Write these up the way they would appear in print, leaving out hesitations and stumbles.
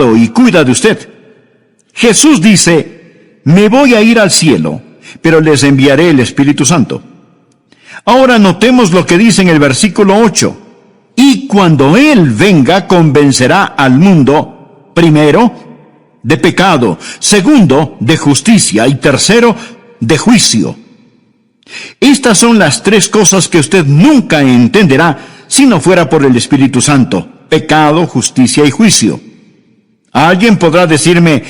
cuidado y cuida de usted. Jesús dice, me voy a ir al cielo, pero les enviaré el Espíritu Santo. Ahora notemos lo que dice en el versículo 8. Y cuando Él venga, convencerá al mundo, primero, de pecado, segundo, de justicia, y tercero, de juicio. Estas son las tres cosas que usted nunca entenderá si no fuera por el Espíritu Santo: pecado, justicia y juicio. Alguien podrá decirme,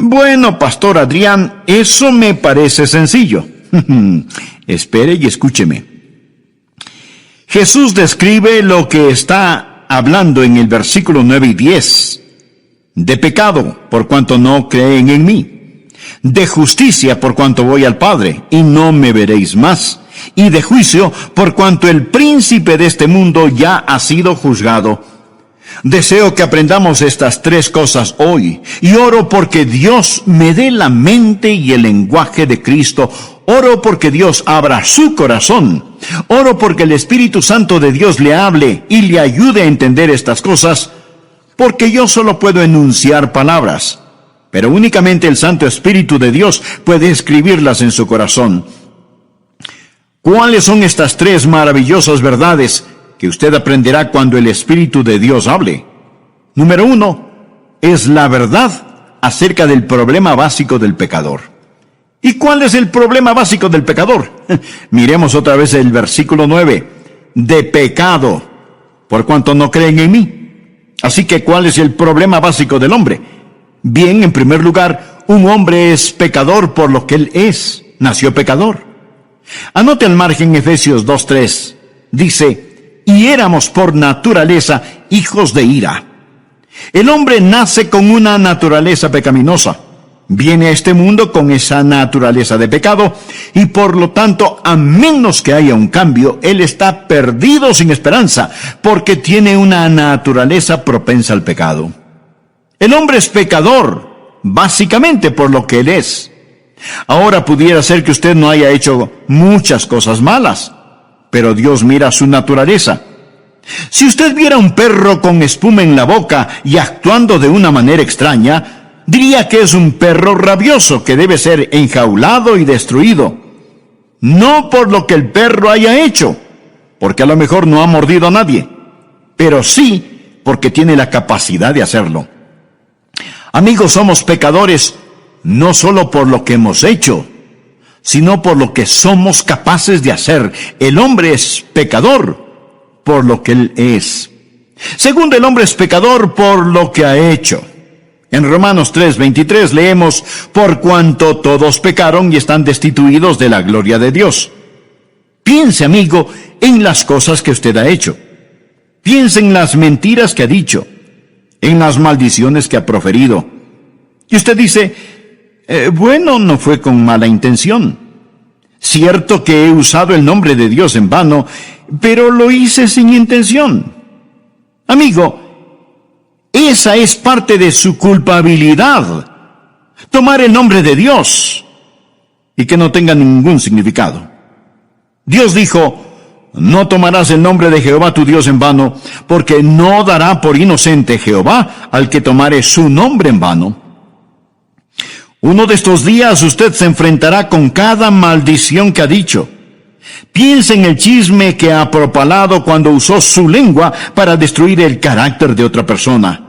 bueno, Pastor Adrián, eso me parece sencillo. Espere y escúcheme. Jesús describe lo que está hablando en el versículo 9 y 10. De pecado, por cuanto no creen en mí. De justicia, por cuanto voy al Padre, y no me veréis más. Y de juicio, por cuanto el príncipe de este mundo ya ha sido juzgado. Deseo que aprendamos estas tres cosas hoy, y oro porque Dios me dé la mente y el lenguaje de Cristo. Oro porque Dios abra su corazón. Oro porque el Espíritu Santo de Dios le hable y le ayude a entender estas cosas, porque yo solo puedo enunciar palabras, pero únicamente el Santo Espíritu de Dios puede escribirlas en su corazón. ¿Cuáles son estas tres maravillosas verdades que usted aprenderá cuando el Espíritu de Dios hable? Número 1, es la verdad acerca del problema básico del pecador. ¿Y cuál es el problema básico del pecador? Miremos otra vez el versículo 9. De pecado, por cuanto no creen en mí. Así que, ¿cuál es el problema básico del hombre? Bien, en primer lugar, un hombre es pecador por lo que él es. Nació pecador. Anote al margen Efesios 2:3. Dice, y éramos por naturaleza hijos de ira. El hombre nace con una naturaleza pecaminosa. Viene a este mundo con esa naturaleza de pecado, y por lo tanto, a menos que haya un cambio, él está perdido sin esperanza, porque tiene una naturaleza propensa al pecado. El hombre es pecador, básicamente por lo que él es. Ahora pudiera ser que usted no haya hecho muchas cosas malas, pero Dios mira su naturaleza. Si usted viera un perro con espuma en la boca y actuando de una manera extraña, diría que es un perro rabioso que debe ser enjaulado y destruido. No por lo que el perro haya hecho, porque a lo mejor no ha mordido a nadie, pero sí porque tiene la capacidad de hacerlo. Amigos, somos pecadores no solo por lo que hemos hecho, sino por lo que somos capaces de hacer. El hombre es pecador por lo que él es. Segundo, el hombre es pecador por lo que ha hecho. En Romanos 3:23 leemos, por cuanto todos pecaron y están destituidos de la gloria de Dios. Piense, amigo, en las cosas que usted ha hecho. Piense en las mentiras que ha dicho, en las maldiciones que ha proferido. Y usted dice, bueno, no fue con mala intención. Cierto que he usado el nombre de Dios en vano, pero lo hice sin intención. Amigo, esa es parte de su culpabilidad. Tomar el nombre de Dios y que no tenga ningún significado. Dios dijo, no tomarás el nombre de Jehová tu Dios en vano, porque no dará por inocente Jehová al que tomare su nombre en vano. Uno de estos días usted se enfrentará con cada maldición que ha dicho. Piense en el chisme que ha propalado cuando usó su lengua para destruir el carácter de otra persona.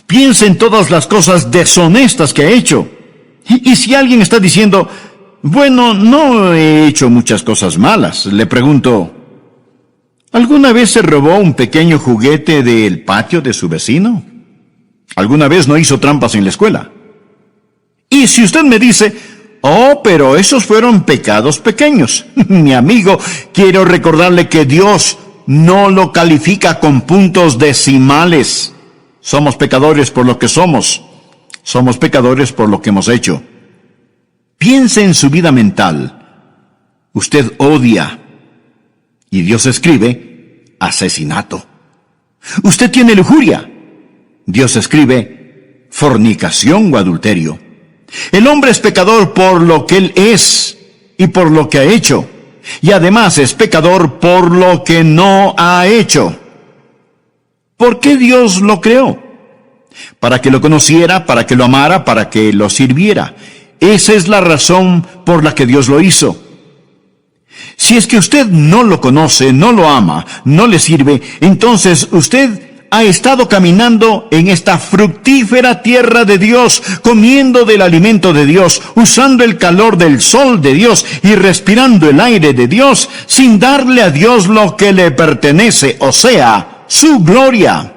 Piense en todas las cosas deshonestas que ha hecho. Y si alguien está diciendo, bueno, no he hecho muchas cosas malas, le pregunto, ¿alguna vez se robó un pequeño juguete del patio de su vecino? ¿Alguna vez no hizo trampas en la escuela? Y si usted me dice, oh, pero esos fueron pecados pequeños, mi amigo, quiero recordarle que Dios no lo califica con puntos decimales. Somos pecadores por lo que somos. Somos pecadores por lo que hemos hecho. Piense en su vida mental. Usted odia. Y Dios escribe asesinato. Usted tiene lujuria. Dios escribe fornicación o adulterio. El hombre es pecador por lo que él es y por lo que ha hecho. Y además es pecador por lo que no ha hecho. ¿Por qué Dios lo creó? para que lo conociera, para que lo amara, para que lo sirviera. Esa es la razón por la que Dios lo hizo. Si es que usted no lo conoce, no lo ama, no le sirve, entonces usted ha estado caminando en esta fructífera tierra de Dios, comiendo del alimento de Dios, usando el calor del sol de Dios y respirando el aire de Dios, sin darle a Dios lo que le pertenece, o sea, su gloria.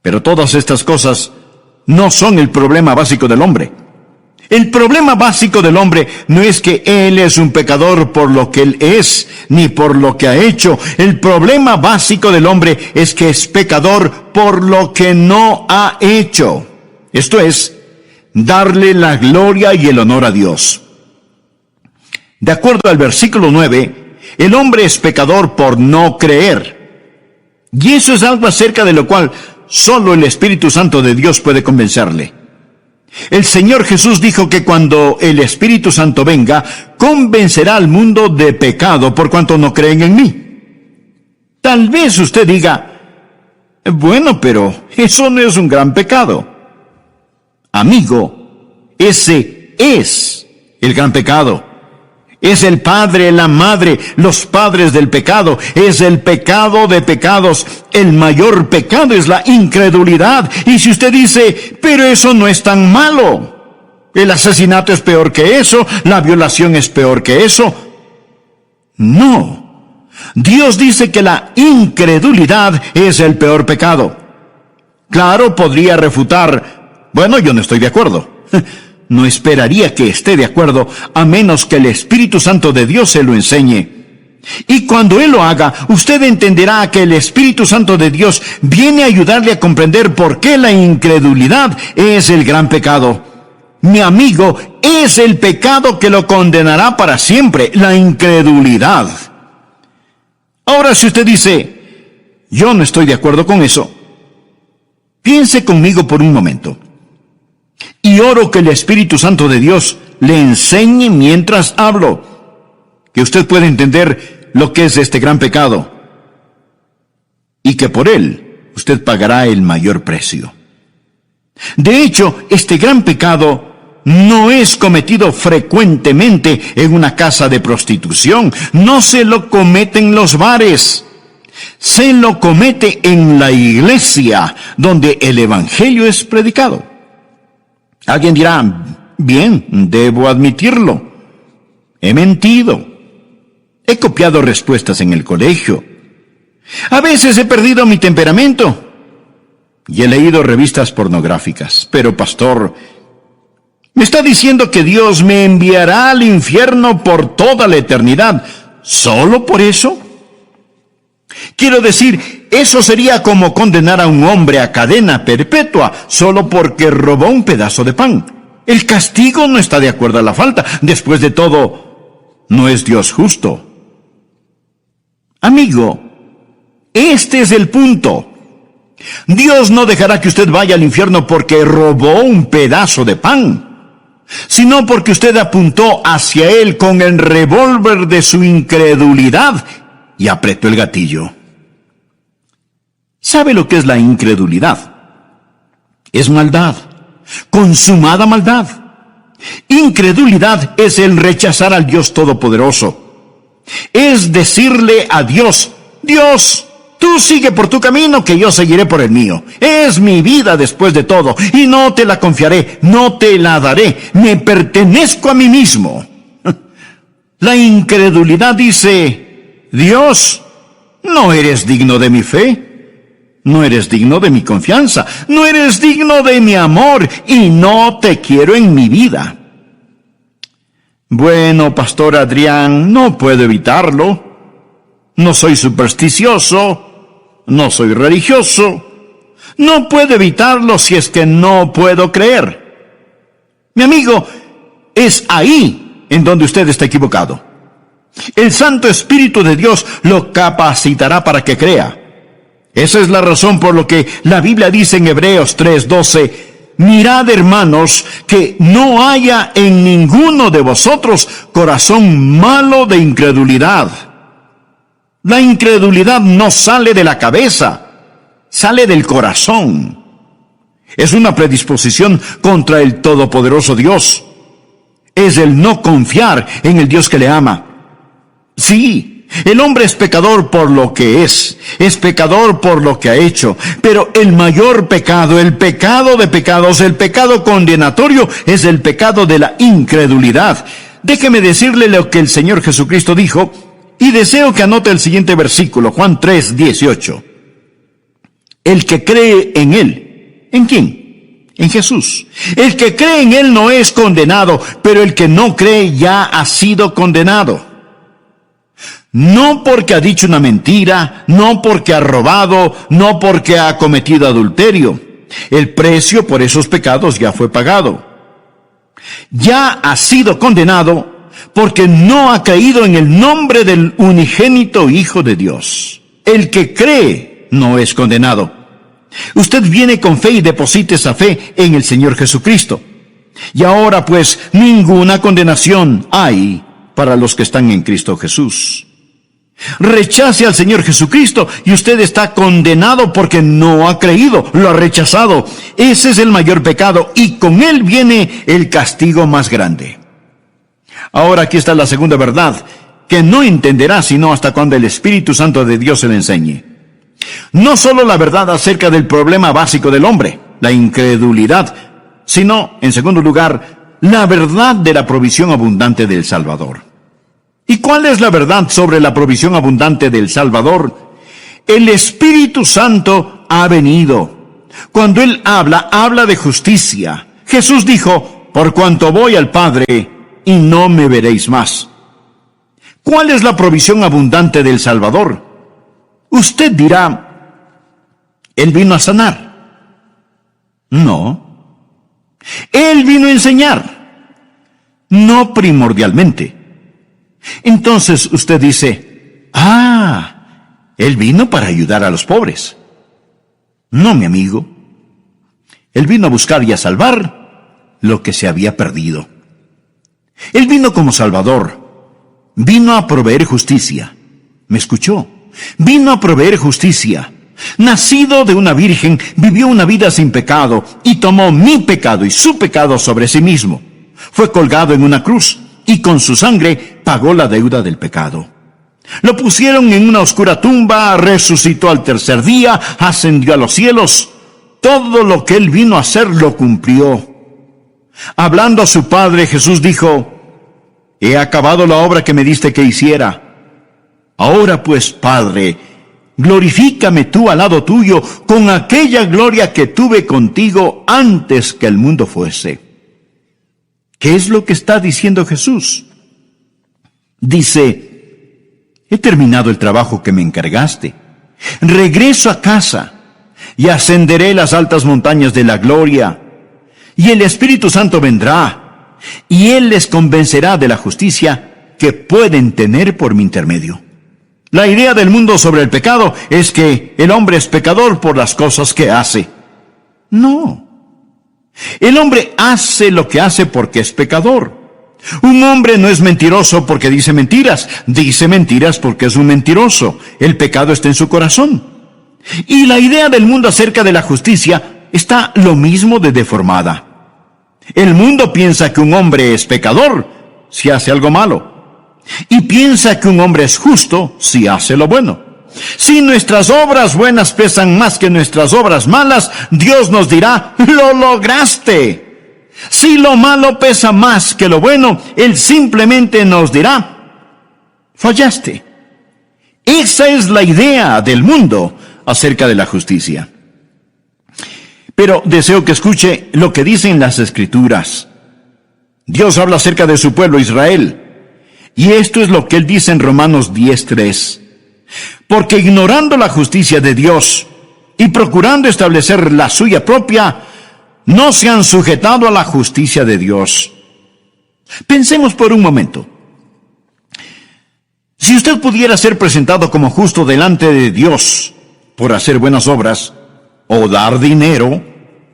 Pero todas estas cosas no son el problema básico del hombre. El problema básico del hombre no es que él es un pecador por lo que él es, ni por lo que ha hecho. El problema básico del hombre es que es pecador por lo que no ha hecho. Esto es, darle la gloria y el honor a Dios. De acuerdo al versículo 9, el hombre es pecador por no creer. Y eso es algo acerca de lo cual solo el Espíritu Santo de Dios puede convencerle. El Señor Jesús dijo que cuando el Espíritu Santo venga, convencerá al mundo de pecado por cuanto no creen en mí. Tal vez usted diga, bueno, pero eso no es un gran pecado. Amigo, ese es el gran pecado. Es el padre, la madre, los padres del pecado. Es el pecado de pecados. El mayor pecado es la incredulidad. Y si usted dice, pero eso no es tan malo. El asesinato es peor que eso. La violación es peor que eso. No. Dios dice que la incredulidad es el peor pecado. Claro, podría refutar, bueno, yo no estoy de acuerdo. No esperaría que esté de acuerdo, a menos que el Espíritu Santo de Dios se lo enseñe. Y cuando Él lo haga, usted entenderá que el Espíritu Santo de Dios viene a ayudarle a comprender por qué la incredulidad es el gran pecado. Mi amigo, es el pecado que lo condenará para siempre, la incredulidad. Ahora, si usted dice, yo no estoy de acuerdo con eso, piense conmigo por un momento. Y oro que el Espíritu Santo de Dios le enseñe mientras hablo, que usted pueda entender lo que es este gran pecado, y que por él usted pagará el mayor precio. De hecho, este gran pecado no es cometido frecuentemente en una casa de prostitución, no se lo comete en los bares, se lo comete en la iglesia, donde el Evangelio es predicado. Alguien dirá, bien, debo admitirlo. He mentido. He copiado respuestas en el colegio. A veces he perdido mi temperamento. Y he leído revistas pornográficas. Pero, pastor, ¿me está diciendo que Dios me enviará al infierno por toda la eternidad solo por eso? Quiero decir, eso sería como condenar a un hombre a cadena perpetua solo porque robó un pedazo de pan. El castigo no está de acuerdo a la falta. Después de todo, no es Dios justo. Amigo, este es el punto. Dios no dejará que usted vaya al infierno porque robó un pedazo de pan, sino porque usted apuntó hacia Él con el revólver de su incredulidad y apretó el gatillo. ¿Sabe lo que es la incredulidad? Es maldad, consumada maldad. Incredulidad es el rechazar al Dios Todopoderoso. Es decirle a Dios, Dios, tú sigue por tu camino, que yo seguiré por el mío. Es mi vida después de todo, y no te la confiaré, no te la daré. Me pertenezco a mí mismo. La incredulidad dice, Dios, no eres digno de mi fe. No eres digno de mi confianza, no eres digno de mi amor, y no te quiero en mi vida. Bueno, Pastor Adrián, no puedo evitarlo. No soy supersticioso, no soy religioso. No puedo evitarlo si es que no puedo creer. Mi amigo, es ahí en donde usted está equivocado. El Santo Espíritu de Dios lo capacitará para que crea. Esa es la razón por lo que la Biblia dice en Hebreos 3:12, mirad, hermanos, que no haya en ninguno de vosotros corazón malo de incredulidad. La incredulidad no sale de la cabeza, sale del corazón. Es una predisposición contra el todopoderoso Dios. Es el no confiar en el Dios que le ama. Sí, el hombre es pecador por lo que es pecador por lo que ha hecho, pero el mayor pecado, el pecado de pecados, el pecado condenatorio, es el pecado de la incredulidad. Déjeme decirle lo que el Señor Jesucristo dijo, y deseo que anote el siguiente versículo, Juan 3:18. El que cree en Él, ¿en quién? En Jesús. El que cree en Él no es condenado, pero el que no cree ya ha sido condenado. No porque ha dicho una mentira, no porque ha robado, no porque ha cometido adulterio. El precio por esos pecados ya fue pagado. Ya ha sido condenado porque no ha creído en el nombre del unigénito Hijo de Dios. El que cree no es condenado. Usted viene con fe y deposita esa fe en el Señor Jesucristo. Y ahora pues ninguna condenación hay para los que están en Cristo Jesús. Rechace al Señor Jesucristo y usted está condenado porque no ha creído, lo ha rechazado. Ese es el mayor pecado y con él viene el castigo más grande. Ahora aquí está la segunda verdad, que no entenderá sino hasta cuando el Espíritu Santo de Dios se le enseñe. No solo la verdad acerca del problema básico del hombre, la incredulidad, sino, en segundo lugar, la verdad de la provisión abundante del Salvador. ¿Y cuál es la verdad sobre la provisión abundante del Salvador? El Espíritu Santo ha venido. Cuando Él habla de justicia. Jesús dijo, por cuanto voy al Padre, y no me veréis más. ¿Cuál es la provisión abundante del Salvador? Usted dirá, Él vino a sanar. No. Él vino a enseñar. No primordialmente. Entonces usted dice, Él vino para ayudar a los pobres. No, mi amigo. Él vino a buscar y a salvar lo que se había perdido. Él vino como Salvador. Vino a proveer justicia. ¿Me escuchó? Vino a proveer justicia. Nacido de una virgen, vivió una vida sin pecado y tomó mi pecado y su pecado sobre sí mismo. Fue colgado en una cruz y con su sangre pagó la deuda del pecado. Lo pusieron en una oscura tumba, resucitó al tercer día, ascendió a los cielos. Todo lo que Él vino a hacer lo cumplió. Hablando a su Padre, Jesús dijo, he acabado la obra que me diste que hiciera. Ahora pues, Padre, glorifícame tú al lado tuyo con aquella gloria que tuve contigo antes que el mundo fuese. ¿Qué es lo que está diciendo Jesús? Dice, he terminado el trabajo que me encargaste. Regreso a casa y ascenderé las altas montañas de la gloria. Y el Espíritu Santo vendrá y Él les convencerá de la justicia que pueden tener por mi intermedio. La idea del mundo sobre el pecado es que el hombre es pecador por las cosas que hace. No. El hombre hace lo que hace porque es pecador. Un hombre no es mentiroso porque dice mentiras porque es un mentiroso. El pecado está en su corazón. Y la idea del mundo acerca de la justicia está lo mismo de deformada. El mundo piensa que un hombre es pecador si hace algo malo, y piensa que un hombre es justo si hace lo bueno. Si nuestras obras buenas pesan más que nuestras obras malas, Dios nos dirá, ¡lo lograste! Si lo malo pesa más que lo bueno, Él simplemente nos dirá, fallaste. Esa es la idea del mundo acerca de la justicia. Pero deseo que escuche lo que dicen las Escrituras. Dios habla acerca de su pueblo Israel, y esto es lo que Él dice en Romanos 10:3. Porque ignorando la justicia de Dios y procurando establecer la suya propia, no se han sujetado a la justicia de Dios. Pensemos por un momento. Si usted pudiera ser presentado como justo delante de Dios por hacer buenas obras, o dar dinero,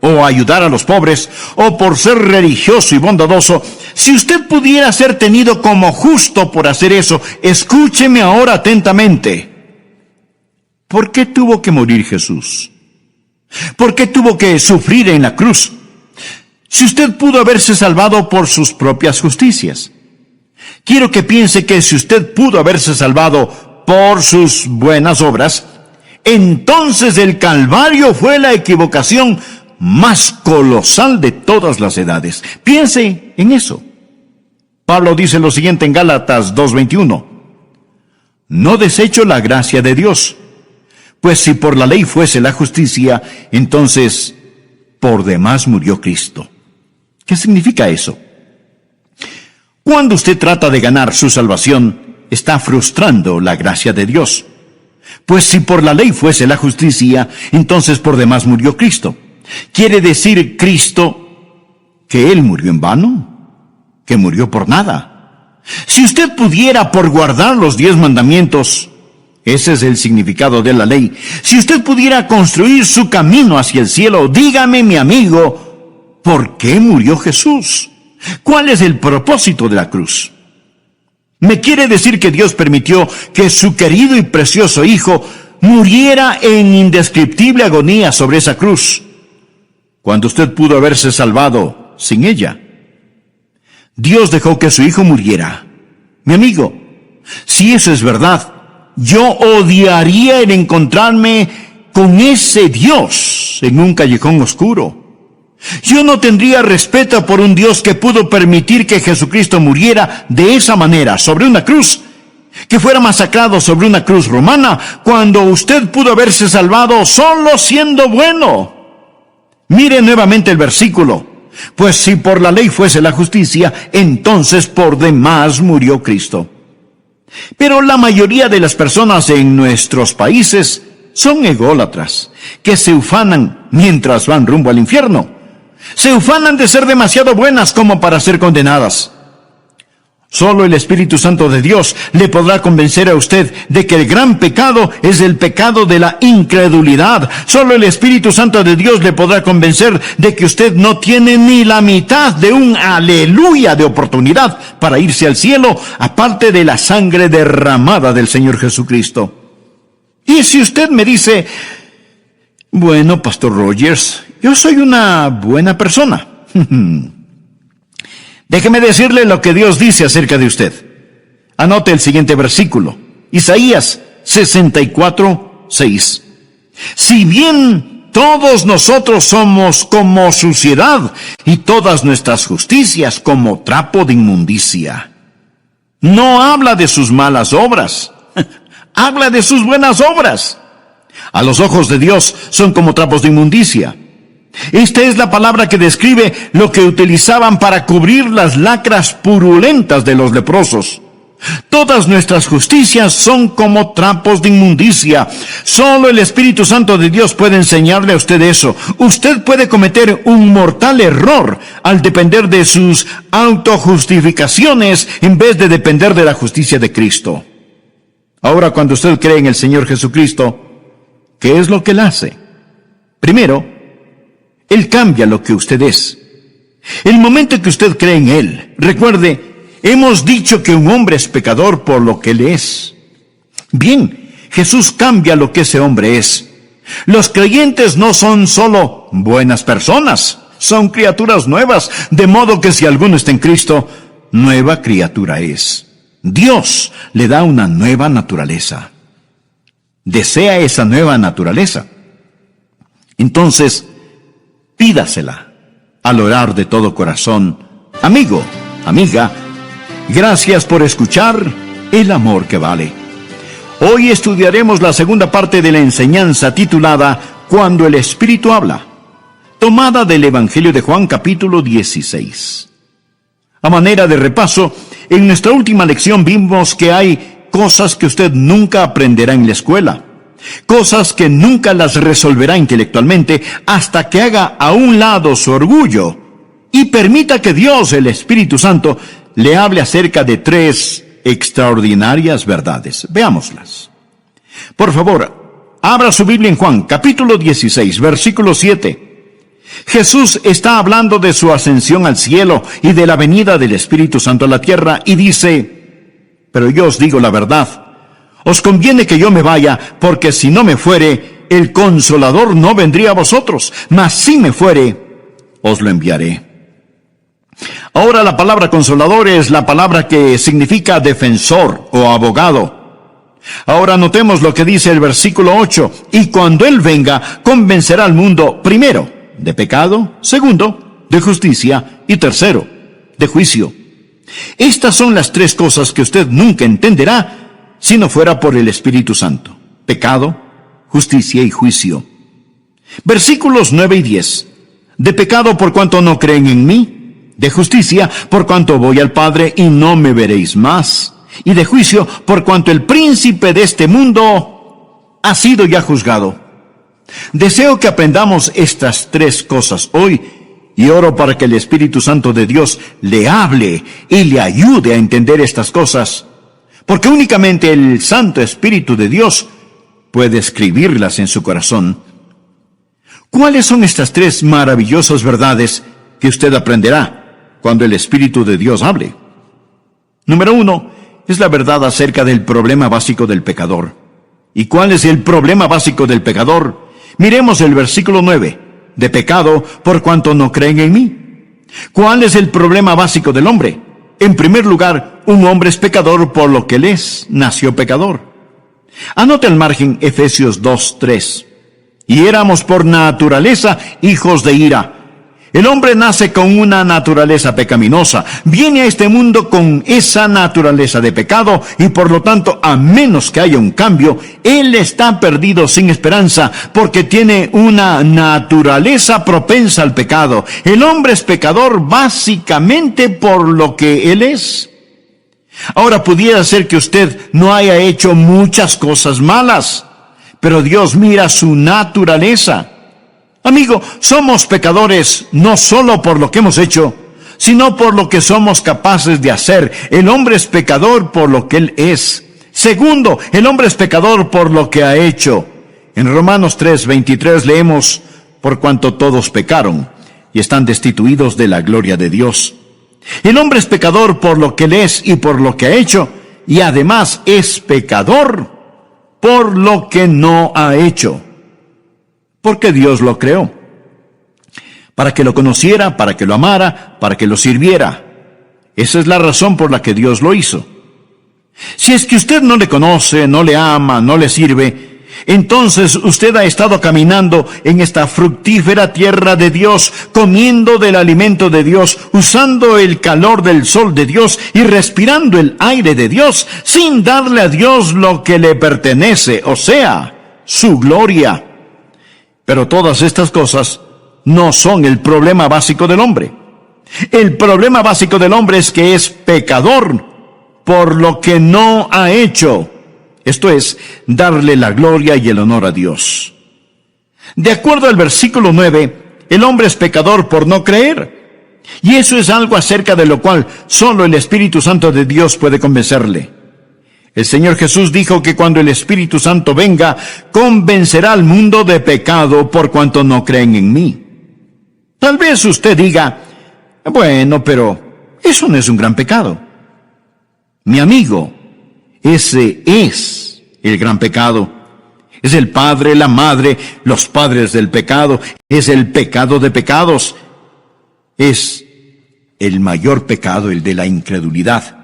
o ayudar a los pobres, o por ser religioso y bondadoso, si usted pudiera ser tenido como justo por hacer eso, escúcheme ahora atentamente. ¿Por qué tuvo que morir Jesús? ¿Por qué tuvo que sufrir en la cruz? Si usted pudo haberse salvado por sus propias justicias. Quiero que piense que si usted pudo haberse salvado por sus buenas obras, entonces el Calvario fue la equivocación más colosal de todas las edades. Piense en eso. Pablo dice lo siguiente en Gálatas 2:21. No desecho la gracia de Dios, pues si por la ley fuese la justicia, entonces por demás murió Cristo. ¿Qué significa eso? Cuando usted trata de ganar su salvación, está frustrando la gracia de Dios. Pues si por la ley fuese la justicia, entonces por demás murió Cristo. ¿Quiere decir Cristo que Él murió en vano? ¿Que murió por nada? Si usted pudiera por guardar los 10 mandamientos, ese es el significado de la ley. Si usted pudiera construir su camino hacia el cielo, dígame, mi amigo, ¿por qué murió Jesús? ¿Cuál es el propósito de la cruz? ¿Me quiere decir que Dios permitió que su querido y precioso Hijo muriera en indescriptible agonía sobre esa cruz, cuando usted pudo haberse salvado sin ella? Dios dejó que su Hijo muriera. Mi amigo, si eso es verdad, yo odiaría el encontrarme con ese Dios en un callejón oscuro. Yo no tendría respeto por un Dios que pudo permitir que Jesucristo muriera de esa manera, sobre una cruz, que fuera masacrado sobre una cruz romana, cuando usted pudo haberse salvado solo siendo bueno. Mire nuevamente el versículo. Pues si por la ley fuese la justicia, entonces por demás murió Cristo. Pero la mayoría de las personas en nuestros países son ególatras, que se ufanan mientras van rumbo al infierno. Se ufanan de ser demasiado buenas como para ser condenadas. Solo el Espíritu Santo de Dios le podrá convencer a usted de que el gran pecado es el pecado de la incredulidad. Solo el Espíritu Santo de Dios le podrá convencer de que usted no tiene ni la mitad de un aleluya de oportunidad para irse al cielo, aparte de la sangre derramada del Señor Jesucristo. Y si usted me dice, bueno, Pastor Rogers, yo soy una buena persona. Déjeme decirle lo que Dios dice acerca de usted. Anote el siguiente versículo. Isaías 64:6. Si bien todos nosotros somos como suciedad y todas nuestras justicias como trapo de inmundicia. No habla de sus malas obras. Habla de sus buenas obras. A los ojos de Dios son como trapos de inmundicia. Esta es la palabra que describe lo que utilizaban para cubrir las lacras purulentas de los leprosos. Todas nuestras justicias son como trapos de inmundicia. Solo el Espíritu Santo de Dios puede enseñarle a usted eso. Usted puede cometer un mortal error al depender de sus autojustificaciones en vez de depender de la justicia de Cristo. Ahora, cuando usted cree en el Señor Jesucristo, ¿qué es lo que Él hace? Primero, Él cambia lo que usted es. El momento que usted cree en Él, recuerde, hemos dicho que un hombre es pecador por lo que Él es. Bien, Jesús cambia lo que ese hombre es. Los creyentes no son solo buenas personas, son criaturas nuevas, de modo que si alguno está en Cristo, nueva criatura es. Dios le da una nueva naturaleza. ¿Desea esa nueva naturaleza? Entonces, pídasela al orar de todo corazón. Amigo, amiga, gracias por escuchar El Amor que Vale. Hoy estudiaremos la segunda parte de la enseñanza titulada Cuando el Espíritu habla, tomada del Evangelio de Juan capítulo 16. A manera de repaso, en nuestra última lección vimos que hay cosas que usted nunca aprenderá en la escuela. Cosas que nunca las resolverá intelectualmente hasta que haga a un lado su orgullo y permita que Dios, el Espíritu Santo, le hable acerca de 3 extraordinarias verdades. Veámoslas. Por favor, abra su Biblia en Juan, capítulo 16, versículo 7. Jesús está hablando de su ascensión al cielo y de la venida del Espíritu Santo a la tierra y dice, pero yo os digo la verdad. Os conviene que yo me vaya, porque si no me fuere, el Consolador no vendría a vosotros, mas si me fuere, os lo enviaré. Ahora la palabra Consolador es la palabra que significa defensor o abogado. Ahora notemos lo que dice el versículo 8. Y cuando Él venga, convencerá al mundo, primero, de pecado, segundo, de justicia, y tercero, de juicio. Estas son las tres cosas que usted nunca entenderá si no fuera por el Espíritu Santo: pecado, justicia y juicio. Versículos 9 y 10. De pecado por cuanto no creen en mí, de justicia por cuanto voy al Padre y no me veréis más, y de juicio por cuanto el príncipe de este mundo ha sido ya juzgado. Deseo que aprendamos estas tres cosas hoy, y oro para que el Espíritu Santo de Dios le hable y le ayude a entender estas cosas, porque únicamente el Santo Espíritu de Dios puede escribirlas en su corazón. ¿Cuáles son estas tres maravillosas verdades que usted aprenderá cuando el Espíritu de Dios hable? Número 1, es la verdad acerca del problema básico del pecador. ¿Y cuál es el problema básico del pecador? Miremos el versículo 9. De pecado por cuanto no creen en mí. ¿Cuál es el problema básico del hombre? En primer lugar, un hombre es pecador por lo que él es, nació pecador. Anote al margen Efesios 2:3. Y éramos por naturaleza hijos de ira. El hombre nace con una naturaleza pecaminosa, viene a este mundo con esa naturaleza de pecado y por lo tanto, a menos que haya un cambio, él está perdido sin esperanza porque tiene una naturaleza propensa al pecado. El hombre es pecador básicamente por lo que él es. Ahora pudiera ser que usted no haya hecho muchas cosas malas, pero Dios mira su naturaleza. Amigo, somos pecadores no solo por lo que hemos hecho, sino por lo que somos capaces de hacer. El hombre es pecador por lo que él es. Segundo, el hombre es pecador por lo que ha hecho. En Romanos 3:23 leemos, por cuanto todos pecaron y están destituidos de la gloria de Dios. El hombre es pecador por lo que él es y por lo que ha hecho, y además es pecador por lo que no ha hecho. Porque Dios lo creó, para que lo conociera, para que lo amara, para que lo sirviera. Esa es la razón por la que Dios lo hizo. Si es que usted no le conoce, no le ama, no le sirve, entonces usted ha estado caminando en esta fructífera tierra de Dios, comiendo del alimento de Dios, usando el calor del sol de Dios y respirando el aire de Dios, sin darle a Dios lo que le pertenece, o sea, su gloria. Pero todas estas cosas no son el problema básico del hombre. El problema básico del hombre es que es pecador por lo que no ha hecho. Esto es, darle la gloria y el honor a Dios. De acuerdo al versículo 9, el hombre es pecador por no creer. Y eso es algo acerca de lo cual solo el Espíritu Santo de Dios puede convencerle. El Señor Jesús dijo que cuando el Espíritu Santo venga, convencerá al mundo de pecado por cuanto no creen en mí. Tal vez usted diga, bueno, pero eso no es un gran pecado. Mi amigo, ese es el gran pecado. Es el padre, la madre, los padres del pecado. Es el pecado de pecados. Es el mayor pecado, el de la incredulidad.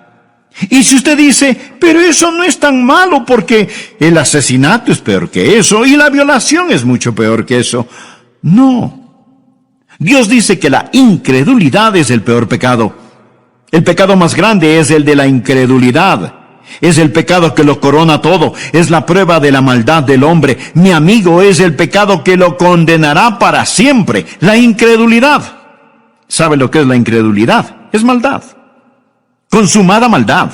Y si usted dice, pero eso no es tan malo porque el asesinato es peor que eso y la violación es mucho peor que eso. No. Dios dice que la incredulidad es el peor pecado. El pecado más grande es el de la incredulidad. Es el pecado que lo corona todo. Es la prueba de la maldad del hombre. Mi amigo, es el pecado que lo condenará para siempre. La incredulidad. ¿Sabe lo que es la incredulidad? Es maldad. Consumada maldad.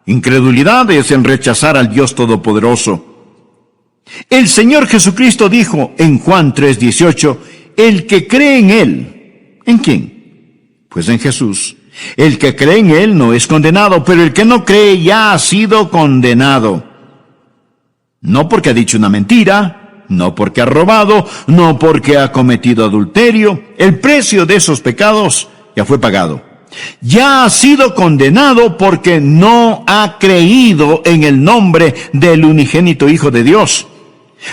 Incredulidad es en rechazar al Dios Todopoderoso. El Señor Jesucristo dijo en Juan 3:18, el que cree en Él. ¿En quién? Pues en Jesús. El que cree en Él no es condenado, pero el que no cree ya ha sido condenado. No porque ha dicho una mentira, no porque ha robado, no porque ha cometido adulterio. El precio de esos pecados ya fue pagado. Ya ha sido condenado porque no ha creído en el nombre del unigénito Hijo de Dios.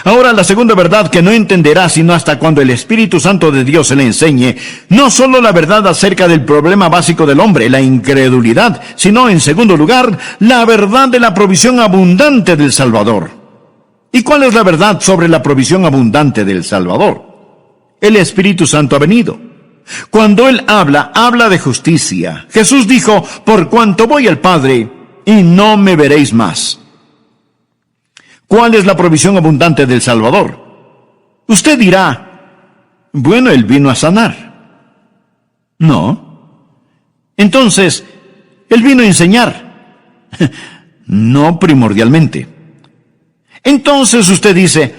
Ahora, la segunda verdad que no entenderá sino hasta cuando el Espíritu Santo de Dios se le enseñe, no solo la verdad acerca del problema básico del hombre, la incredulidad, sino, en segundo lugar, la verdad de la provisión abundante del Salvador. ¿Y cuál es la verdad sobre la provisión abundante del Salvador? El Espíritu Santo ha venido. Cuando Él habla de justicia. Jesús dijo, por cuanto voy al Padre, y no me veréis más. ¿Cuál es la provisión abundante del Salvador? Usted dirá, bueno, Él vino a sanar. No. Entonces, Él vino a enseñar. No primordialmente. Entonces usted dice,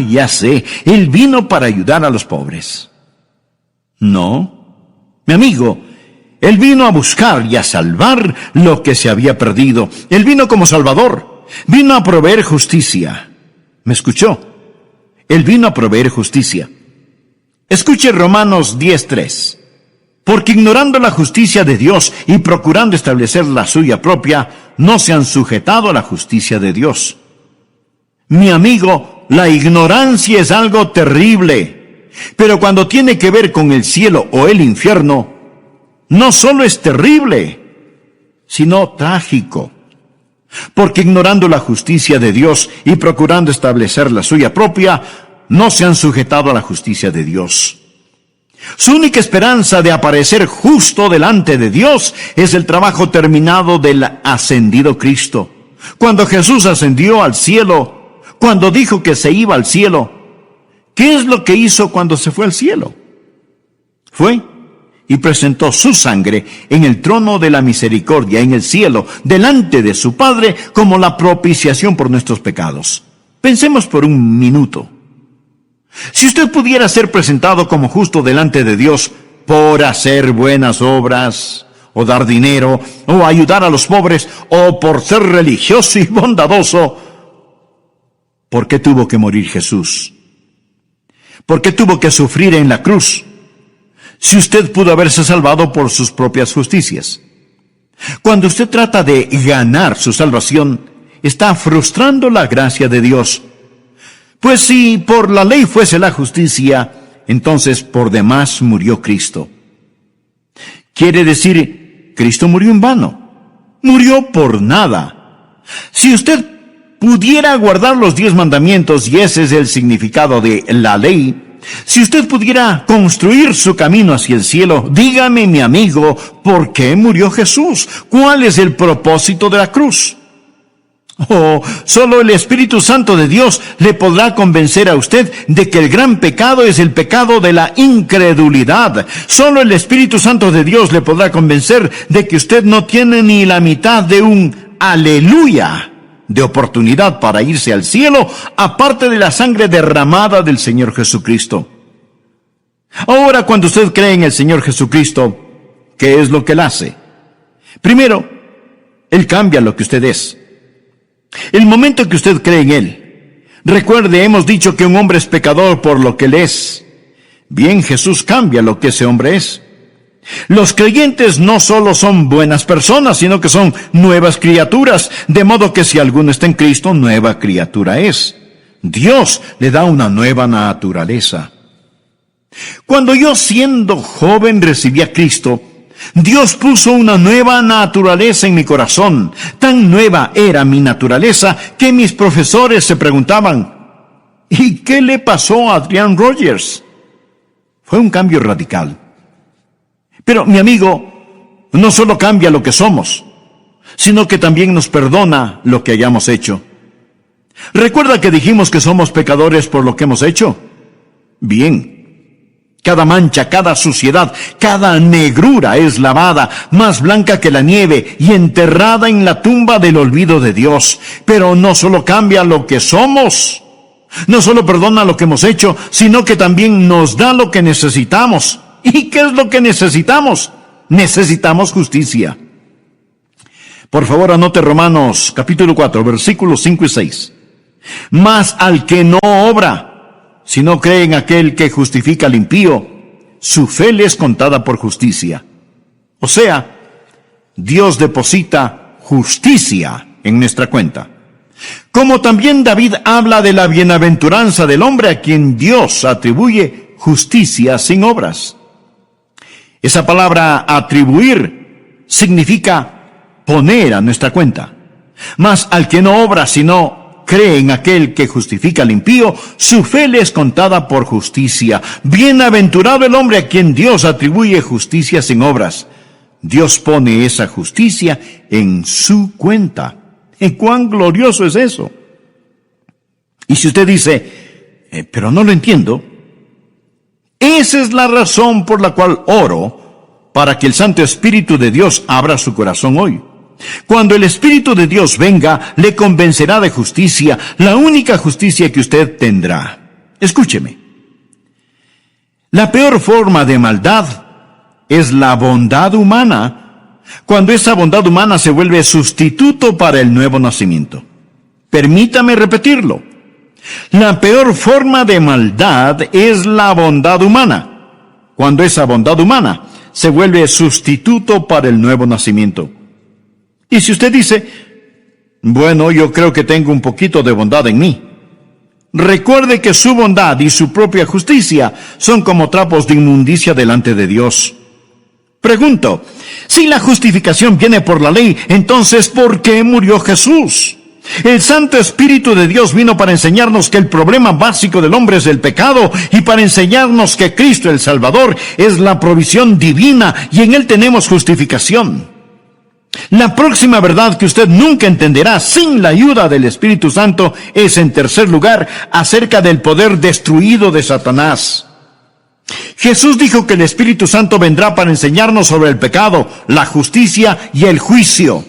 ya sé, Él vino para ayudar a los pobres. No, mi amigo, Él vino a buscar y a salvar lo que se había perdido. Él vino como Salvador. Vino a proveer justicia. ¿Me escuchó? Él vino a proveer justicia. Escuche Romanos 10:3. Porque ignorando la justicia de Dios y procurando establecer la suya propia, no se han sujetado a la justicia de Dios. Mi amigo, la ignorancia es algo terrible. Pero cuando tiene que ver con el cielo o el infierno, no solo es terrible, sino trágico. Porque ignorando la justicia de Dios y procurando establecer la suya propia, no se han sujetado a la justicia de Dios. Su única esperanza de aparecer justo delante de Dios es el trabajo terminado del ascendido Cristo. Cuando Jesús ascendió al cielo, cuando dijo que se iba al cielo, ¿qué es lo que hizo cuando se fue al cielo? Fue y presentó su sangre en el trono de la misericordia en el cielo, delante de su Padre, como la propiciación por nuestros pecados. Pensemos por un minuto. Si usted pudiera ser presentado como justo delante de Dios por hacer buenas obras, o dar dinero, o ayudar a los pobres, o por ser religioso y bondadoso, ¿por qué tuvo que morir Jesús? ¿Por qué tuvo que sufrir en la cruz? Si usted pudo haberse salvado por sus propias justicias. Cuando usted trata de ganar su salvación, está frustrando la gracia de Dios. Pues si por la ley fuese la justicia, entonces por demás murió Cristo. Quiere decir, Cristo murió en vano. Murió por nada. Si usted pudiera guardar los 10 mandamientos, y ese es el significado de la ley, si usted pudiera construir su camino hacia el cielo, dígame, mi amigo, ¿por qué murió Jesús? ¿Cuál es el propósito de la cruz? Solo el Espíritu Santo de Dios le podrá convencer a usted de que el gran pecado es el pecado de la incredulidad. Solo el Espíritu Santo de Dios le podrá convencer de que usted no tiene ni la mitad de un aleluya de oportunidad para irse al cielo, aparte de la sangre derramada del Señor Jesucristo. Ahora, cuando usted cree en el Señor Jesucristo, ¿qué es lo que Él hace? Primero, Él cambia lo que usted es. El momento que usted cree en Él, recuerde, hemos dicho que un hombre es pecador por lo que Él es. Bien, Jesús cambia lo que ese hombre es. Los creyentes no solo son buenas personas, sino que son nuevas criaturas, de modo que si alguno está en Cristo, nueva criatura es. Dios le da una nueva naturaleza. Cuando yo, siendo joven, recibí a Cristo, Dios puso una nueva naturaleza en mi corazón. Tan nueva era mi naturaleza que mis profesores se preguntaban, ¿y qué le pasó a Adrian Rogers? Fue un cambio radical. Pero, mi amigo, no solo cambia lo que somos, sino que también nos perdona lo que hayamos hecho. ¿Recuerda que dijimos que somos pecadores por lo que hemos hecho? Bien. Cada mancha, cada suciedad, cada negrura es lavada, más blanca que la nieve, y enterrada en la tumba del olvido de Dios. Pero no solo cambia lo que somos, no solo perdona lo que hemos hecho, sino que también nos da lo que necesitamos. ¿Y qué es lo que necesitamos? Necesitamos justicia. Por favor, anote Romanos capítulo 4, versículos 5 y 6. Mas al que no obra, sino cree en aquel que justifica al impío, su fe le es contada por justicia. O sea, Dios deposita justicia en nuestra cuenta. Como también David habla de la bienaventuranza del hombre a quien Dios atribuye justicia sin obras. Esa palabra atribuir significa poner a nuestra cuenta. Mas al que no obra, sino cree en aquel que justifica al impío, su fe le es contada por justicia. Bienaventurado el hombre a quien Dios atribuye justicia sin obras. Dios pone esa justicia en su cuenta. ¿Y cuán glorioso es eso? Y si usted dice, pero no lo entiendo, esa es la razón por la cual oro para que el Santo Espíritu de Dios abra su corazón hoy. Cuando el Espíritu de Dios venga, le convencerá de justicia, la única justicia que usted tendrá. Escúcheme. La peor forma de maldad es la bondad humana, cuando esa bondad humana se vuelve sustituto para el nuevo nacimiento. Permítame repetirlo. La peor forma de maldad es la bondad humana, cuando esa bondad humana se vuelve sustituto para el nuevo nacimiento. Y si usted dice, bueno, yo creo que tengo un poquito de bondad en mí, recuerde que su bondad y su propia justicia son como trapos de inmundicia delante de Dios. Pregunto, si la justificación viene por la ley, entonces ¿por qué murió Jesús? El Santo Espíritu de Dios vino para enseñarnos que el problema básico del hombre es el pecado y para enseñarnos que Cristo el Salvador es la provisión divina y en Él tenemos justificación. La próxima verdad que usted nunca entenderá sin la ayuda del Espíritu Santo es, en tercer lugar, acerca del poder destruido de Satanás. Jesús dijo que el Espíritu Santo vendrá para enseñarnos sobre el pecado, la justicia y el juicio.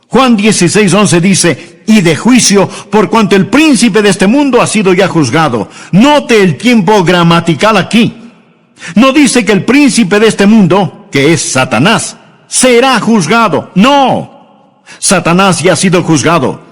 Juan 16:11 dice, y de juicio, por cuanto el príncipe de este mundo ha sido ya juzgado. Note el tiempo gramatical aquí. No dice que el príncipe de este mundo, que es Satanás, será juzgado. No, Satanás ya ha sido juzgado.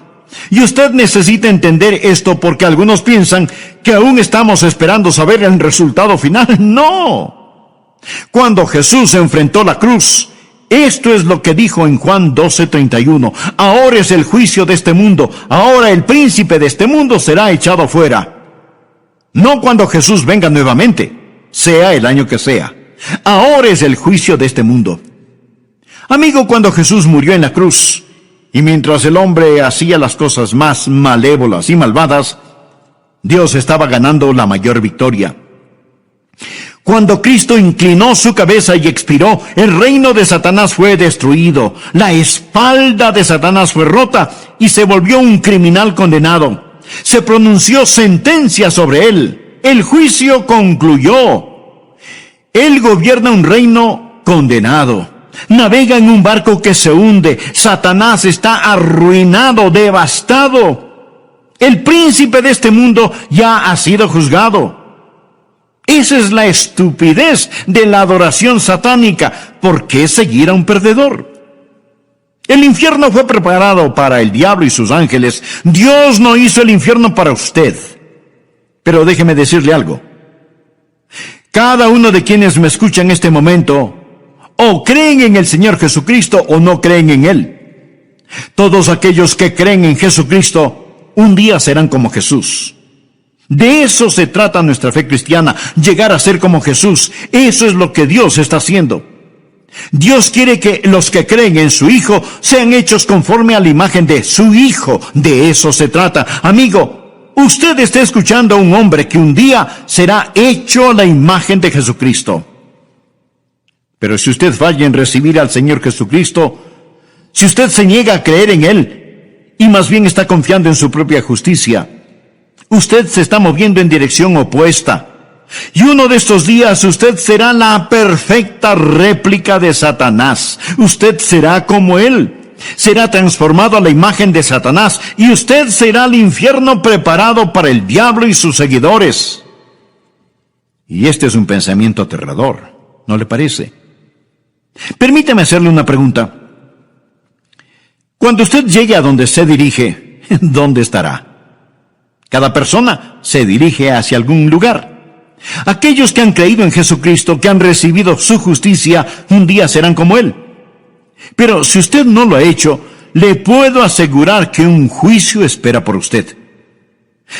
Y usted necesita entender esto porque algunos piensan que aún estamos esperando saber el resultado final. No. Cuando Jesús enfrentó la cruz, esto es lo que dijo en Juan 12:31. Ahora es el juicio de este mundo. Ahora el príncipe de este mundo será echado fuera. No cuando Jesús venga nuevamente, sea el año que sea. Ahora es el juicio de este mundo. Amigo, cuando Jesús murió en la cruz, y mientras el hombre hacía las cosas más malévolas y malvadas, Dios estaba ganando la mayor victoria. Cuando Cristo inclinó su cabeza y expiró, el reino de Satanás fue destruido, la espalda de Satanás fue rota y se volvió un criminal condenado. Se pronunció sentencia sobre él. El juicio concluyó. Él gobierna un reino condenado. Navega en un barco que se hunde. Satanás está arruinado, devastado. El príncipe de este mundo ya ha sido juzgado. Esa es la estupidez de la adoración satánica. ¿Por qué seguir a un perdedor? El infierno fue preparado para el diablo y sus ángeles. Dios no hizo el infierno para usted. Pero déjeme decirle algo. Cada uno de quienes me escucha en este momento, o creen en el Señor Jesucristo o no creen en Él. Todos aquellos que creen en Jesucristo, un día serán como Jesús. De eso se trata nuestra fe cristiana, llegar a ser como Jesús. Eso es lo que Dios está haciendo. Dios quiere que los que creen en su Hijo sean hechos conforme a la imagen de su Hijo. De eso se trata. Amigo, usted está escuchando a un hombre que un día será hecho a la imagen de Jesucristo. Pero si usted falla en recibir al Señor Jesucristo, si usted se niega a creer en Él, y más bien está confiando en su propia justicia, usted se está moviendo en dirección opuesta. Y uno de estos días usted será la perfecta réplica de Satanás. Usted será como él. Será transformado a la imagen de Satanás. Y usted será el infierno preparado para el diablo y sus seguidores. Y este es un pensamiento aterrador, ¿no le parece? Permítame hacerle una pregunta. Cuando usted llegue a donde se dirige, ¿dónde estará? Cada persona se dirige hacia algún lugar. Aquellos que han creído en Jesucristo, que han recibido su justicia, un día serán como Él. Pero si usted no lo ha hecho, le puedo asegurar que un juicio espera por usted.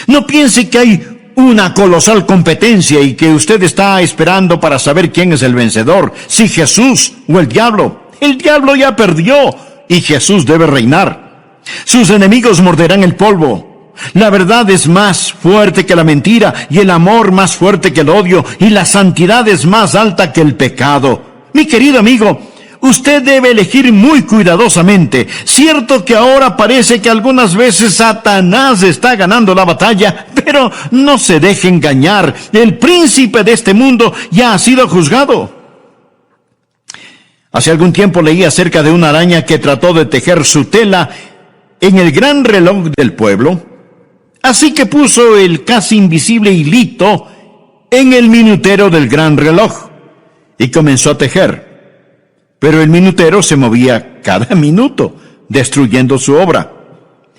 No piense que hay una colosal competencia y que usted está esperando para saber quién es el vencedor, si Jesús o el diablo. El diablo ya perdió y Jesús debe reinar. Sus enemigos morderán el polvo. La verdad es más fuerte que la mentira y el amor más fuerte que el odio y la santidad es más alta que el pecado. Mi querido amigo, usted debe elegir muy cuidadosamente. Cierto que ahora parece que algunas veces Satanás está ganando la batalla, pero no se deje engañar. El príncipe de este mundo ya ha sido juzgado. Hace algún tiempo leí acerca de una araña que trató de tejer su tela en el gran reloj del pueblo, así que puso el casi invisible hilito en el minutero del gran reloj y comenzó a tejer. Pero el minutero se movía cada minuto, destruyendo su obra.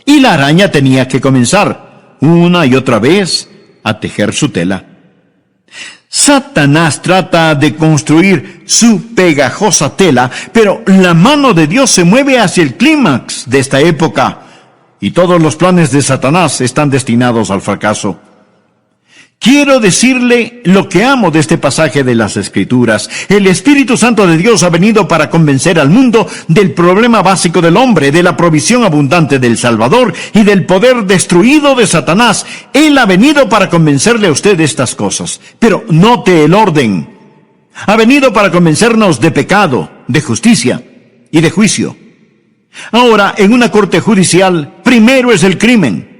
Y la araña tenía que comenzar, una y otra vez, a tejer su tela. Satanás trata de construir su pegajosa tela, pero la mano de Dios se mueve hacia el clímax de esta época, y todos los planes de Satanás están destinados al fracaso. Quiero decirle lo que amo de este pasaje de las Escrituras. El Espíritu Santo de Dios ha venido para convencer al mundo del problema básico del hombre, de la provisión abundante del Salvador y del poder destruido de Satanás. Él ha venido para convencerle a usted de estas cosas. Pero note el orden. Ha venido para convencernos de pecado, de justicia y de juicio. Ahora, en una corte judicial, primero es el crimen.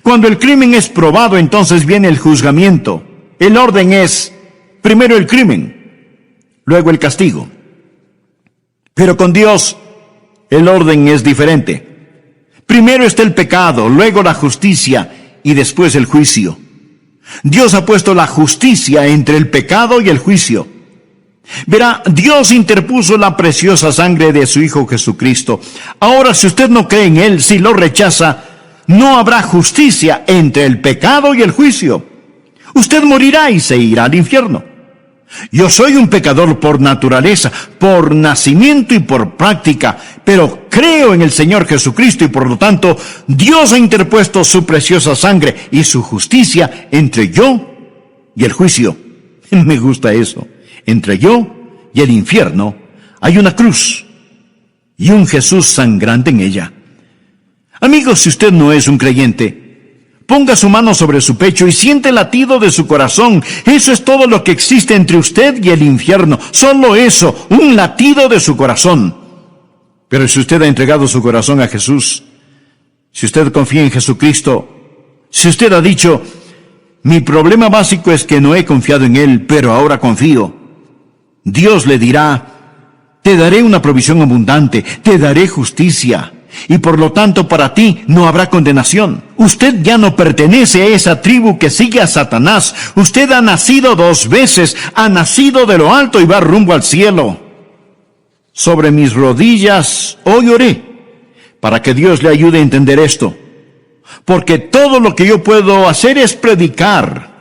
Cuando el crimen es probado, entonces viene el juzgamiento. El orden es, primero el crimen, luego el castigo. Pero con Dios, el orden es diferente. Primero está el pecado, luego la justicia y después el juicio. Dios ha puesto la justicia entre el pecado y el juicio. Verá, Dios interpuso la preciosa sangre de su Hijo Jesucristo. Ahora, si usted no cree en Él, si lo rechaza, no habrá justicia entre el pecado y el juicio. Usted morirá y se irá al infierno. Yo soy un pecador por naturaleza, por nacimiento y por práctica, pero creo en el Señor Jesucristo y por lo tanto Dios ha interpuesto su preciosa sangre y su justicia entre yo y el juicio. Me gusta eso. Entre yo y el infierno hay una cruz y un Jesús sangrante en ella. Amigos, si usted no es un creyente, ponga su mano sobre su pecho y siente el latido de su corazón. Eso es todo lo que existe entre usted y el infierno. Solo eso, un latido de su corazón. Pero si usted ha entregado su corazón a Jesús, si usted confía en Jesucristo, si usted ha dicho, mi problema básico es que no he confiado en Él, pero ahora confío, Dios le dirá, te daré una provisión abundante, te daré justicia. Y por lo tanto para ti no habrá condenación. Usted ya no pertenece a esa tribu que sigue a Satanás. Usted ha nacido 2 veces, ha nacido de lo alto y va rumbo al cielo. Sobre mis rodillas hoy oré para que Dios le ayude a entender esto. Porque todo lo que yo puedo hacer es predicar.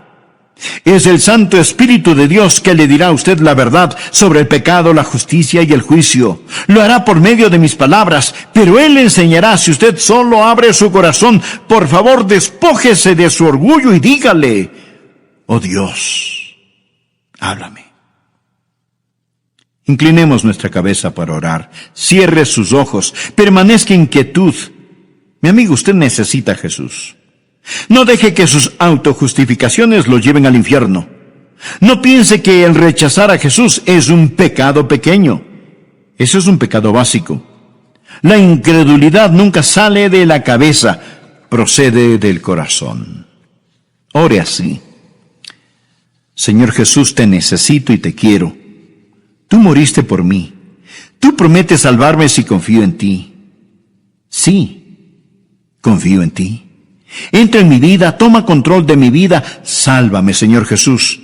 Es el Santo Espíritu de Dios que le dirá a usted la verdad sobre el pecado, la justicia y el juicio. Lo hará por medio de mis palabras, pero Él le enseñará si usted solo abre su corazón. Por favor, despójese de su orgullo y dígale, oh Dios, háblame. Inclinemos nuestra cabeza para orar. Cierre sus ojos. Permanezca en quietud. Mi amigo, usted necesita a Jesús. No deje que sus autojustificaciones lo lleven al infierno. No piense que el rechazar a Jesús es un pecado pequeño. Eso es un pecado básico. La incredulidad nunca sale de la cabeza, procede del corazón. Ore así. Señor Jesús, te necesito y te quiero. Tú moriste por mí. Tú prometes salvarme si confío en ti. Sí, confío en ti. Entra en mi vida, toma control de mi vida. Sálvame, Señor Jesús.